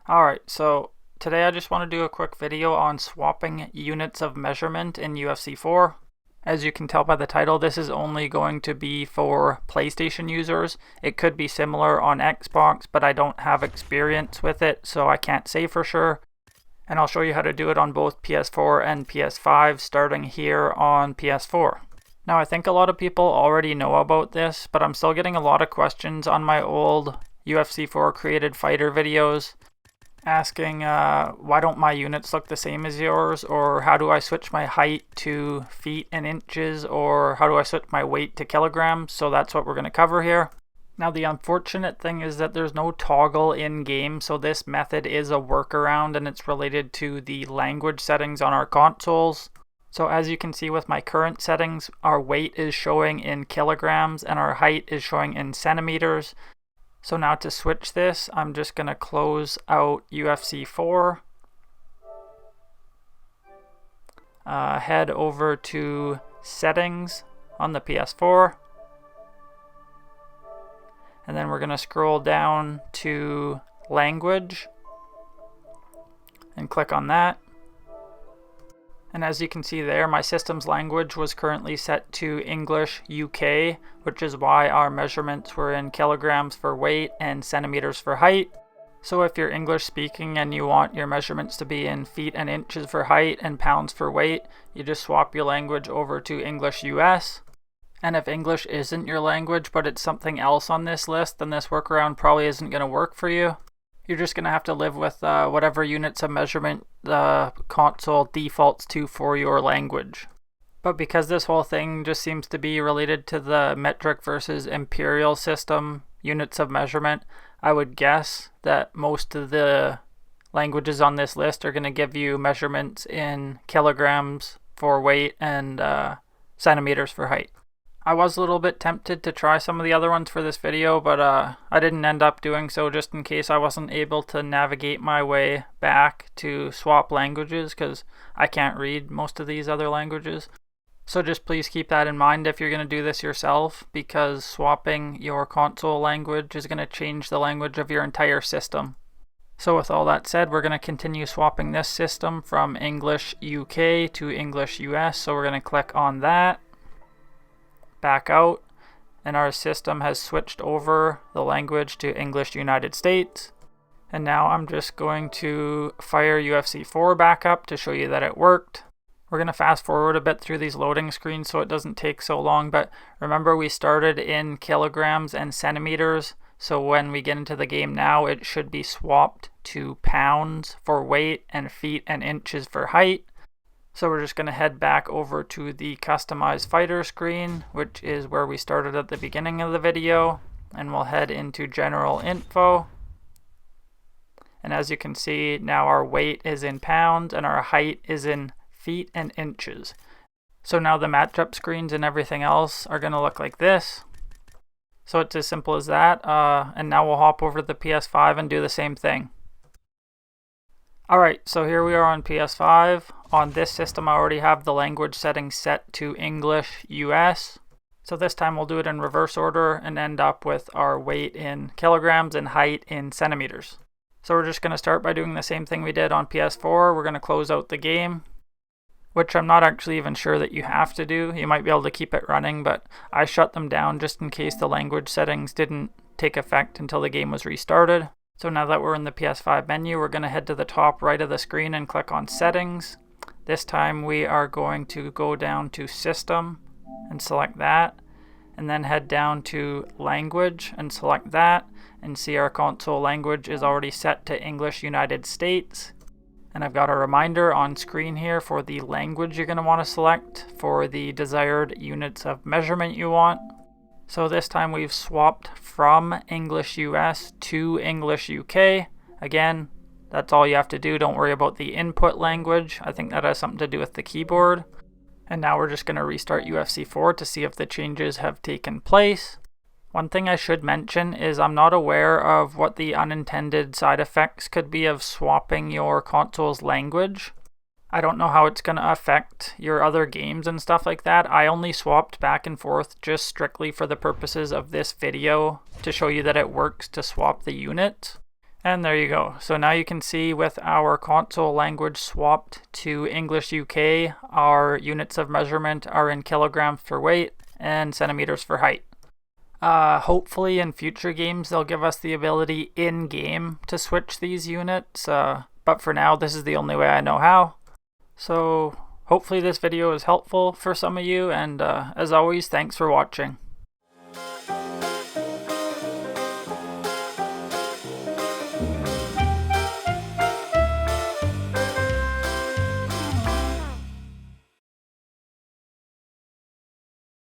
Alright, so today I just want to do a quick video on swapping units of measurement in UFC 4. As you can tell by the title, this is only going to be for PlayStation users. It could be similar on Xbox, but I don't have experience with it, so I can't say for sure. And I'll show you how to do it on both PS4 and PS5, starting here on PS4. Now, I think a lot of people already know about this, but I'm still getting a lot of questions on my old UFC 4 created fighter videos asking why don't my units look the same as yours, or how do I switch my height to feet and inches, or how do I switch my weight to kilograms. So that's what we're going to cover here. Now, the unfortunate thing is that there's no toggle in game, so this method is a workaround, and it's related to the language settings on our consoles. So as you can see with my current settings, our weight is showing in kilograms and our height is showing in centimeters. So now to switch this, I'm just going to close out UFC 4, head over to settings on the PS4, and then we're going to scroll down to language and click on that. And as you can see there, my system's language was currently set to English UK, which is why our measurements were in kilograms for weight and centimeters for height. So if you're English speaking and you want your measurements to be in feet and inches for height and pounds for weight, you just swap your language over to English US. And if English isn't your language, but it's something else on this list, then this workaround probably isn't going to work for you. You're just going to have to live with whatever units of measurement the console defaults to for your language. But because this whole thing just seems to be related to the metric versus imperial system units of measurement, I would guess that most of the languages on this list are going to give you measurements in kilograms for weight and centimeters for height. I was a little bit tempted to try some of the other ones for this video, but I didn't end up doing so just in case I wasn't able to navigate my way back to swap languages, because I can't read most of these other languages. So just please keep that in mind if you're going to do this yourself, because swapping your console language is going to change the language of your entire system. So with all that said, we're going to continue swapping this system from English UK to English US, so we're going to click on that. Back out, and our system has switched over the language to English United States. And now I'm just going to fire UFC 4 back up to show you that it worked. We're going to fast forward a bit through these loading screens so it doesn't take so long, but remember we started in kilograms and centimeters, so when we get into the game now it should be swapped to pounds for weight and feet and inches for height. So we're just going to head back over to the Customize Fighter screen, which is where we started at the beginning of the video, and we'll head into General Info. And as you can see, now our weight is in pounds and our height is in feet and inches. So now the matchup screens and everything else are going to look like this. So it's as simple as that, and now we'll hop over to the PS5 and do the same thing. Alright, so here we are on PS5. On this system I already have the language settings set to English US. So this time we'll do it in reverse order and end up with our weight in kilograms and height in centimeters. So we're just going to start by doing the same thing we did on PS4. We're going to close out the game, which I'm not actually even sure that you have to do. You might be able to keep it running, but I shut them down just in case the language settings didn't take effect until the game was restarted. So now that we're in the PS5 menu, we're going to head to the top right of the screen and click on Settings. This time we are going to go down to System and select that, and then head down to Language and select that, and see our console language is already set to English United States. And I've got a reminder on screen here for the language you're going to want to select for the desired units of measurement you want. So this time we've swapped from English US to English UK. Again, that's all you have to do. Don't worry about the input language. I think that has something to do with the keyboard. And now we're just going to restart UFC 4 to see if the changes have taken place. One thing I should mention is I'm not aware of what the unintended side effects could be of swapping your console's language. I don't know how it's going to affect your other games and stuff like that. I only swapped back and forth just strictly for the purposes of this video to show you that it works to swap the unit. And there you go. So now you can see with our console language swapped to English UK, our units of measurement are in kilograms for weight and centimeters for height. Hopefully in future games they'll give us the ability in-game to switch these units, but for now this is the only way I know how. So hopefully this video is helpful for some of you, and as always, thanks for watching.